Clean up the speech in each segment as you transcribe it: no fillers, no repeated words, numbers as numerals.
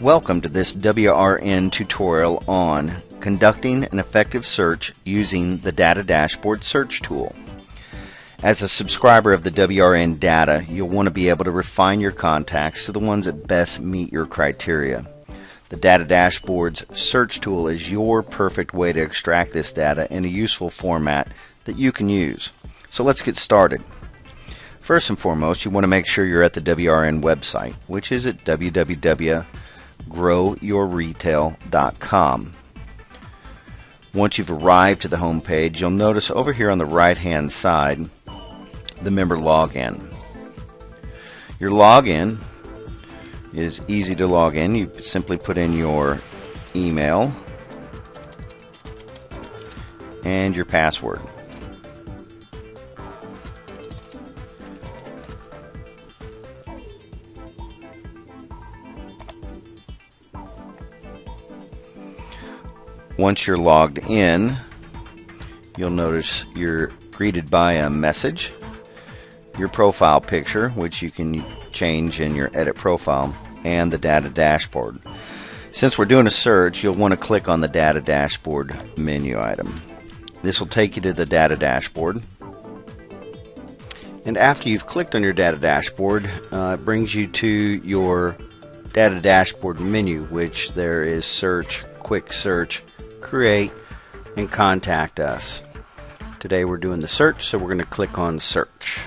Welcome to this WRN tutorial on conducting an effective search using the Data Dashboard search tool. As a subscriber of the WRN data, you'll want to be able to refine your contacts to the ones that best meet your criteria. The Data Dashboard's search tool is your perfect way to extract this data in a useful format that you can use. So let's get started. First and foremost, you want to make sure you're at the WRN website, which is at www.growyourretail.com. Once you've arrived to the home page, you'll notice over here on the right hand side the member login. Your login is easy to log in. You simply put in your email and your password. Once you're logged in, you'll notice you're greeted by a message, your profile picture, which you can change in your edit profile, and the data dashboard. Since we're doing a search, you'll want to click on the data dashboard menu item. This will take you to the data dashboard. And after you've clicked on your data dashboard, it brings you to your data dashboard menu, which there is search, quick search, create, and contact us. Today we're doing the search, so we're going to click on search.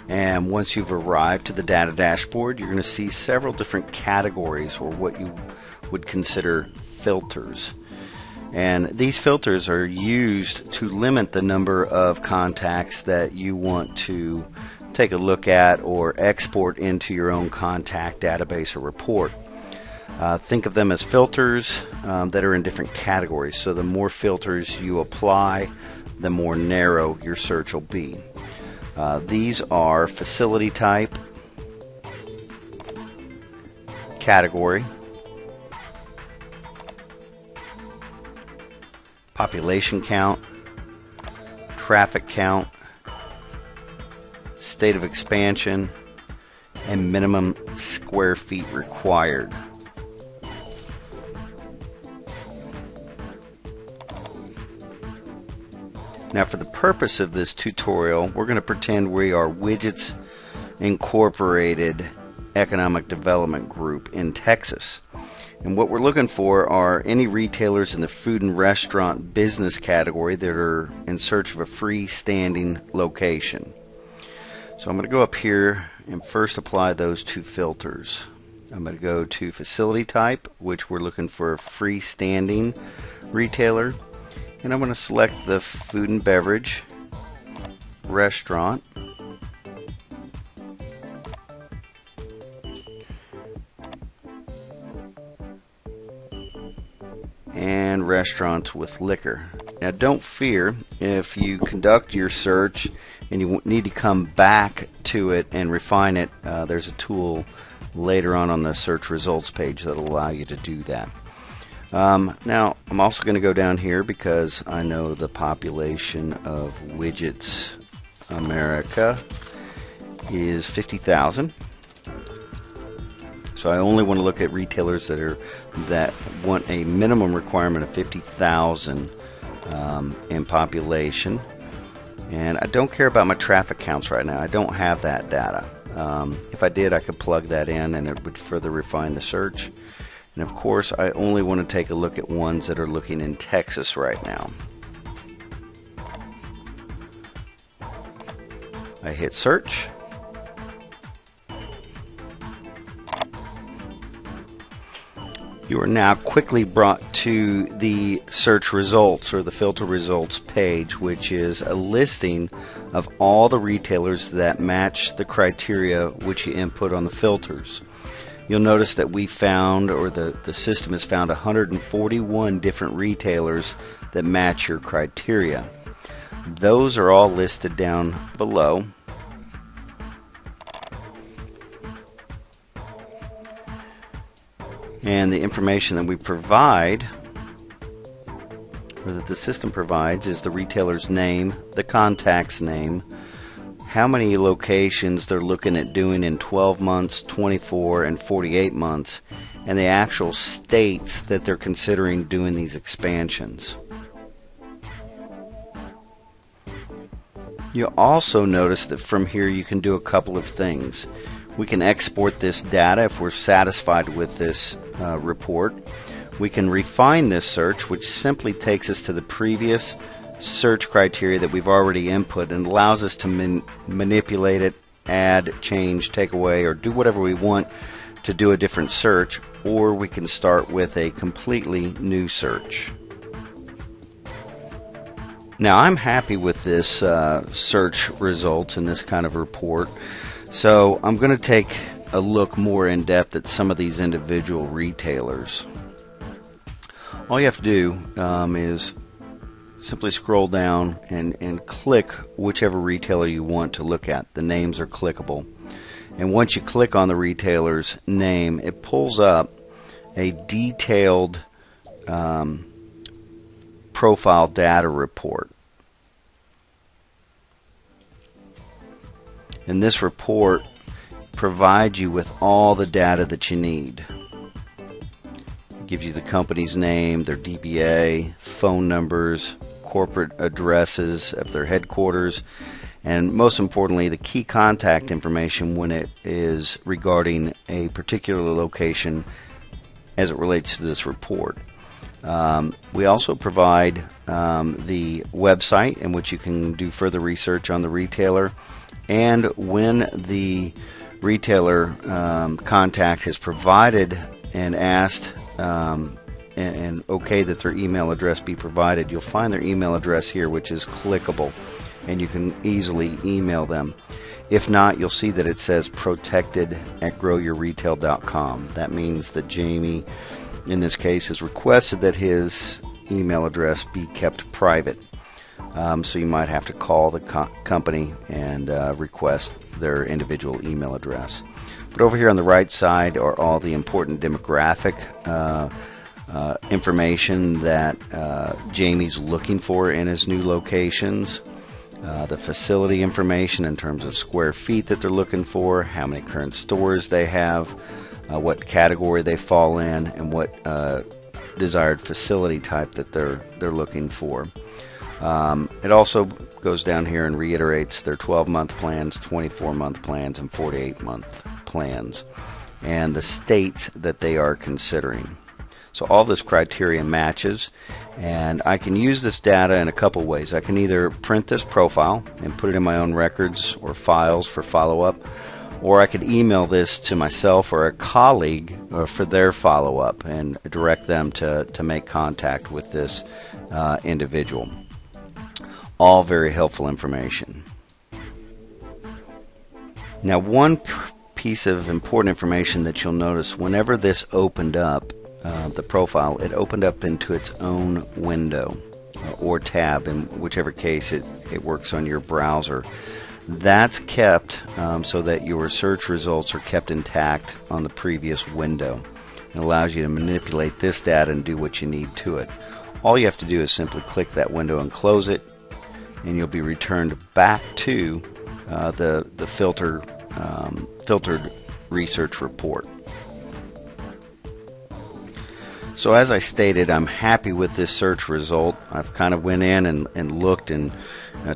And once you've arrived to the data dashboard, you're going to see several different categories, or what you would consider filters. And these filters are used to limit the number of contacts that you want to take a look at or export into your own contact database or report. Think of them as filters that are in different categories. So the more filters you apply, the more narrow your search will be. These are facility type, category, population count, traffic count, state of expansion, and minimum square feet required. Now, for the purpose of this tutorial, we're going to pretend we are Widgets Incorporated Economic Development Group in Texas. And what we're looking for are any retailers in the food and restaurant business category that are in search of a freestanding location. So I'm going to go up here and first apply those two filters. I'm going to go to facility type, which we're looking for a freestanding retailer. And I'm going to select the food and beverage restaurant. And restaurants with liquor. Now, don't fear if you conduct your search and you need to come back to it and refine it. There's a tool later on the search results page that will allow you to do that. Now, I'm also going to go down here because I know the population of Widgets America is 50,000. So I only want to look at retailers that want a minimum requirement of 50,000 in population. And I don't care about my traffic counts right now. I don't have that data. If I did, I could plug that in and it would further refine the search. And of course, I only want to take a look at ones that are looking in Texas right now. I hit search. You are now quickly brought to the search results or the filter results page, which is a listing of all the retailers that match the criteria which you input on the filters. you'll notice that we found, or the system has found 141 different retailers that match your criteria. Those are all listed down below. And the information that we provide, or that the system provides, is the retailer's name, the contact's name, how many locations they're looking at doing in 12 months, 24, and 48 months, and the actual states that they're considering doing these expansions. You'll also notice that from here you can do a couple of things. We can export this data if we're satisfied with this report. We can refine this search, which simply takes us to the previous search criteria that we've already input and allows us to manipulate it, add, change, take away, or do whatever we want to do a different search, or we can start with a completely new search. Now, I'm happy with this search result in this kind of report, so I'm going to take a look more in depth at some of these individual retailers. All you have to do is simply scroll down and click whichever retailer you want to look at. The names are clickable. And once you click on the retailer's name, it pulls up a detailed profile data report. And this report provides you with all the data that you need. It gives you the company's name, their DBA, phone numbers, corporate addresses of their headquarters, and most importantly, the key contact information when it is regarding a particular location as it relates to this report. We also provide the website in which you can do further research on the retailer, and when the retailer contact has provided and asked and okay that their email address be provided, you'll find their email address here, which is clickable, and you can easily email them. If not, you'll see that it says protected@growyourretail.com. That means that Jamie, in this case, has requested that his email address be kept private. So you might have to call the company and request their individual email address. But over here on the right side are all the important demographic information that Jamie's looking for in his new locations. The facility information in terms of square feet that they're looking for, how many current stores they have, what category they fall in, and what desired facility type that they're looking for. It also goes down here and reiterates their 12-month plans, 24-month plans, and 48-month plans, and the states that they are considering. So all this criteria matches, and I can use this data in a couple ways. I can either print this profile and put it in my own records or files for follow-up, or I could email this to myself or a colleague for their follow-up and direct them to make contact with this individual. All very helpful information. Now, one piece of important information that you'll notice whenever this opened up, the profile, it opened up into its own window or tab, in whichever case it works on your browser. That's kept so that your search results are kept intact on the previous window. It allows you to manipulate this data and do what you need to it. All you have to do is simply click that window and close it, and you'll be returned back to the filtered research report. So as I stated, I'm happy with this search result. I've kind of went in and looked and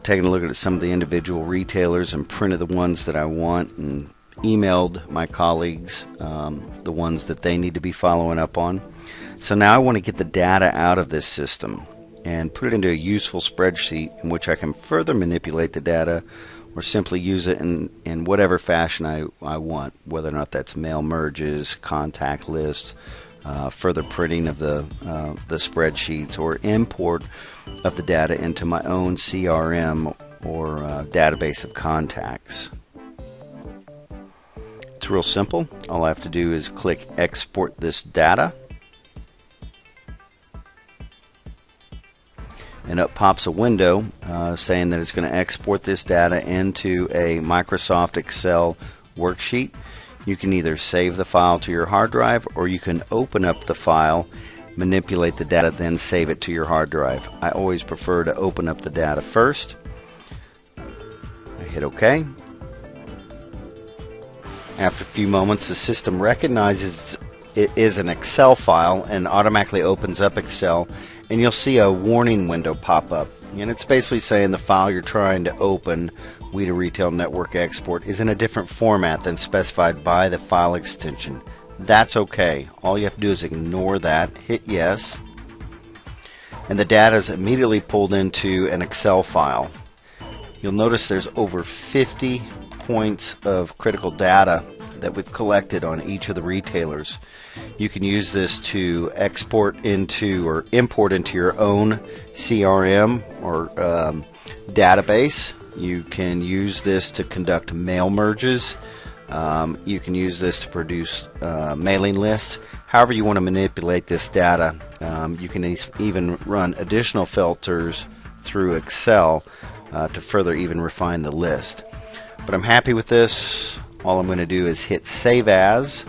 taken a look at some of the individual retailers and printed the ones that I want and emailed my colleagues the ones that they need to be following up on. So now I want to get the data out of this system and put it into a useful spreadsheet in which I can further manipulate the data or simply use it in whatever fashion I want, whether or not that's mail merges, contact lists, further printing of the spreadsheets, or import of the data into my own CRM or database of contacts. It's It's real simple. All I have to do is click export this data. And up pops a window saying that it's going to export this data into a Microsoft Excel worksheet. You can either save the file to your hard drive, or you can open up the file, manipulate the data, then save it to your hard drive. I always prefer to open up the data first. I hit OK. After a few moments, the system recognizes it is an Excel file and automatically opens up Excel, and you'll see a warning window pop up. And it's basically saying the file you're trying to open, WEDA Retail Network Export, is in a different format than specified by the file extension. That's okay. All you have to do is ignore that, hit yes, and the data is immediately pulled into an Excel file. You'll notice there's over 50 points of critical data that we've collected on each of the retailers. You can use this to export into or import into your own CRM or database. You can use this to conduct mail merges. You can use this to produce mailing lists. However you want to manipulate this data, you can even run additional filters through Excel to further even refine the list. But I'm happy with this. All I'm going to do is hit Save As.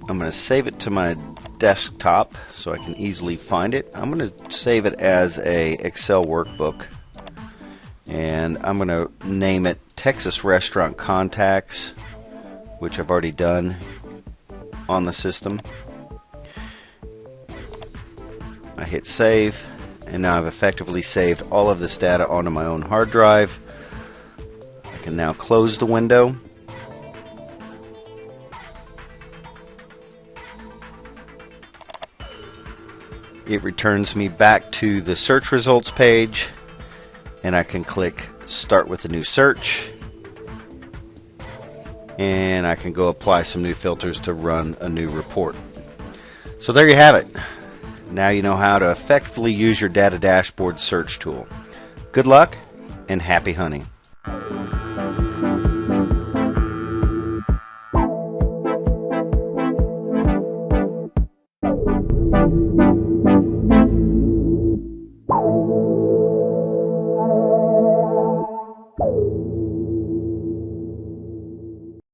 I'm going to save it to my desktop so I can easily find it. I'm going to save it as a Excel workbook, and I'm going to name it Texas Restaurant Contacts, which I've already done on the system. I hit Save, and now I've effectively saved all of this data onto my own hard drive. I can now close the window. It returns me back to the search results page, and I can click Start with a new search, and I can go apply some new filters to run a new report. So there you have it. Now you know how to effectively use your data dashboard search tool. Good luck and happy hunting.